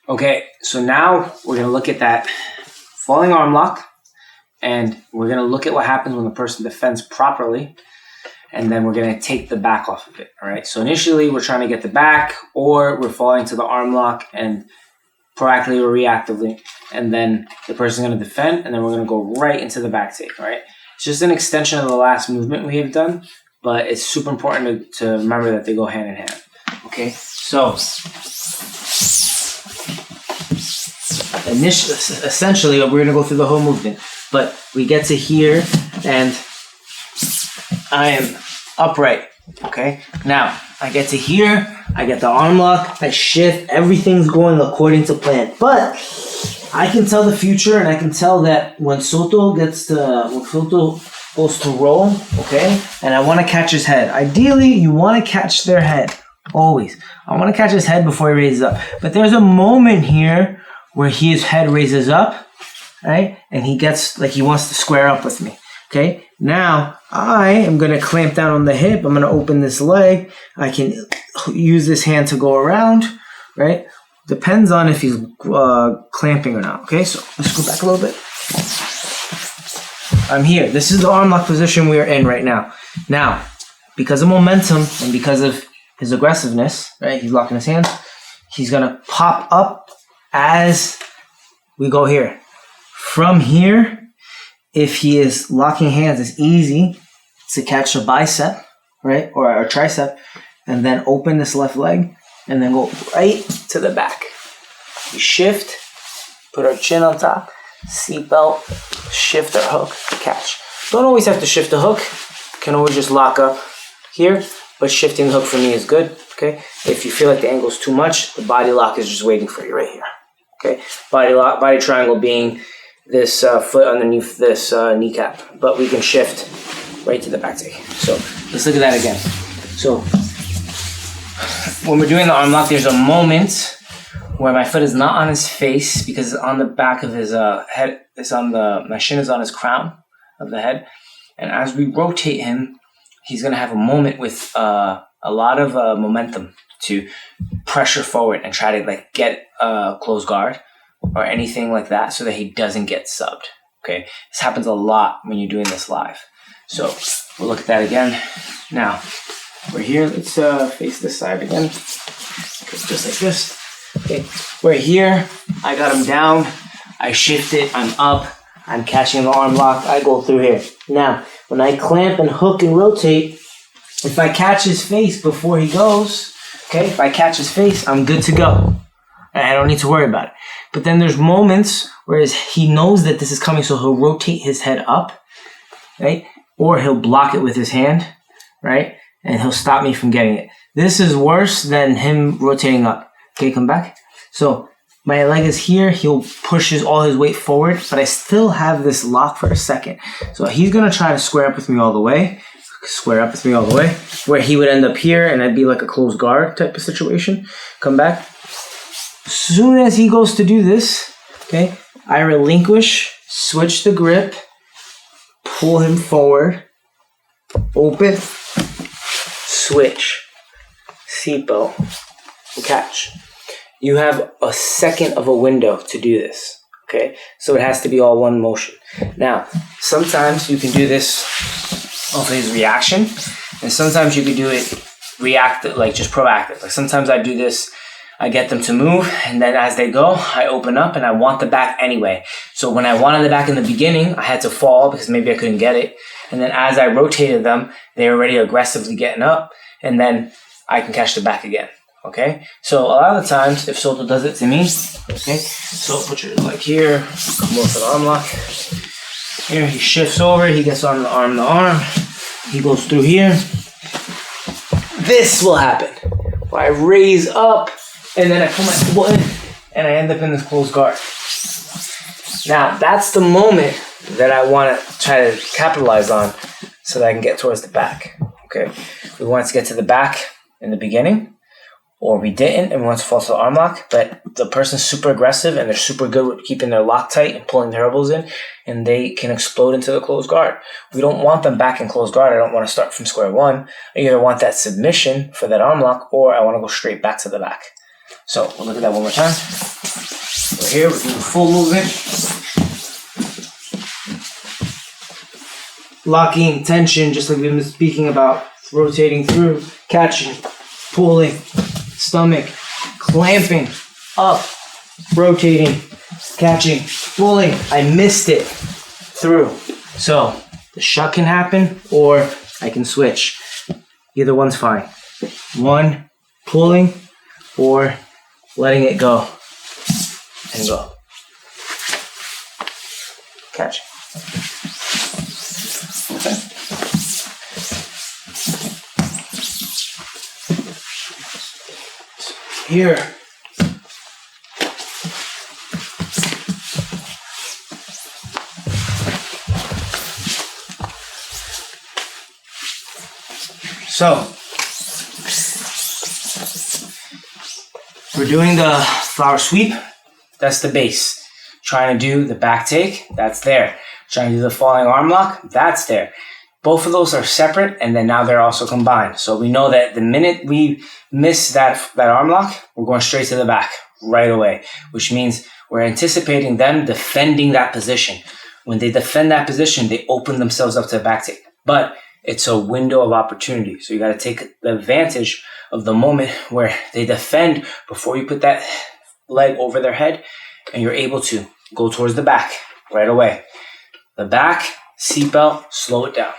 Okay, so now we're going to look at that falling arm lock, and we're going to look at what happens when the person defends properly, and then we're going to take the back off of it, all right? So initially, we're trying to get the back, or we're falling to the arm lock and proactively or reactively, and then the person's going to defend, and then we're going to go right into the back take, all right? It's just an extension of the last movement we have done, but it's super important to remember that they go hand in hand, okay? So essentially, we're going to go through the whole movement, but we get to here, and I am upright, okay? Now, I get to here, I get the arm lock, I shift, everything's going according to plan, but I can tell the future, and I can tell that when Soto goes to roll, okay, and I want to catch his head. Ideally, you want to catch their head, always. I want to catch his head before he raises up, but there's a moment here where his head raises up, right? And he gets like he wants to square up with me, okay? Now, I am going to clamp down on the hip. I'm going to open this leg. I can use this hand to go around, right? Depends on if he's clamping or not, okay? So let's go back a little bit. I'm here. This is the arm lock position we are in right now. Now, because of momentum and because of his aggressiveness, right? He's locking his hands. He's going to pop up as we go here. From here, if he is locking hands, it's easy to catch a bicep, right? Or a tricep, and then open this left leg, and then go right to the back. We shift, put our chin on top, seatbelt, shift our hook, catch. Don't always have to shift the hook. Can always just lock up here, but shifting the hook for me is good, okay? If you feel like the angle is too much, the body lock is just waiting for you right here. Okay, body lock, body triangle being this foot underneath this kneecap, but we can shift right to the back take. So let's look at that again. So when we're doing the arm lock, there's a moment where my foot is not on his face because it's on the back of his head. My shin is on his crown of the head, and as we rotate him, he's gonna have a moment with a lot of momentum to pressure forward and try to like get a close guard or anything like that so that he doesn't get subbed, okay? This happens a lot when you're doing this live. So we'll look at that again. Now, we're here. Let's face this side again. Just like this. Okay, we're here. I got him down. I shift it. I'm up. I'm catching the arm lock. I go through here. Now, when I clamp and hook and rotate, if I catch his face before he goes, okay, if I catch his face, I'm good to go. And I don't need to worry about it. But then there's moments where he knows that this is coming, so he'll rotate his head up, right? Or he'll block it with his hand, right? And he'll stop me from getting it. This is worse than him rotating up. Okay, come back. So my leg is here. He'll push all his weight forward, but I still have this lock for a second. So he's going to try to square up with me all the way. Where he would end up here, and I'd be like a closed guard type of situation. Come back. As soon as he goes to do this, okay, I relinquish, switch the grip, pull him forward, open, switch, seatbelt, and catch. You have a second of a window to do this, okay? So it has to be all one motion. Now, sometimes you can do this off his reaction, and sometimes you could do it reactive, like just proactive. Like sometimes I do this, I get them to move, and then as they go, I open up, and I want the back anyway. So when I wanted the back in the beginning, I had to fall because maybe I couldn't get it. And then as I rotated them, they were already aggressively getting up, and then I can catch the back again, okay? So a lot of the times, if Soto does it to me, okay, so put your leg here, come over to the arm lock. Here, he shifts over, he gets on the arm, he goes through here. This will happen, where I raise up, and then I put my foot in, and I end up in this closed guard. Now, that's the moment that I want to try to capitalize on so that I can get towards the back, okay? We want to get to the back in the beginning, or we didn't, and we want to fall to the arm lock, but the person's super aggressive, and they're super good with keeping their lock tight and pulling their elbows in, and they can explode into the closed guard. We don't want them back in closed guard. I don't want to start from square one. I either want that submission for that arm lock, or I want to go straight back to the back. So we'll look at that one more time. We're here, we're doing full movement. Locking tension, just like we've been speaking about. Rotating through, catching, pulling, stomach, clamping, up, rotating, catching, pulling. I missed it through. So the shut can happen, or I can switch. Either one's fine. One, pulling, or letting it go and go. Catching. Okay. Here. So, we're doing the flower sweep. That's the base. Trying to do the back take. That's there. Trying to do the falling arm lock. That's there. Both of those are separate, and then now they're also combined. So we know that the minute we miss that arm lock, we're going straight to the back right away, which means we're anticipating them defending that position. When they defend that position, they open themselves up to the back take. But it's a window of opportunity. So you got to take the advantage of the moment where they defend before you put that leg over their head, and you're able to go towards the back right away. The back, seatbelt, slow it down.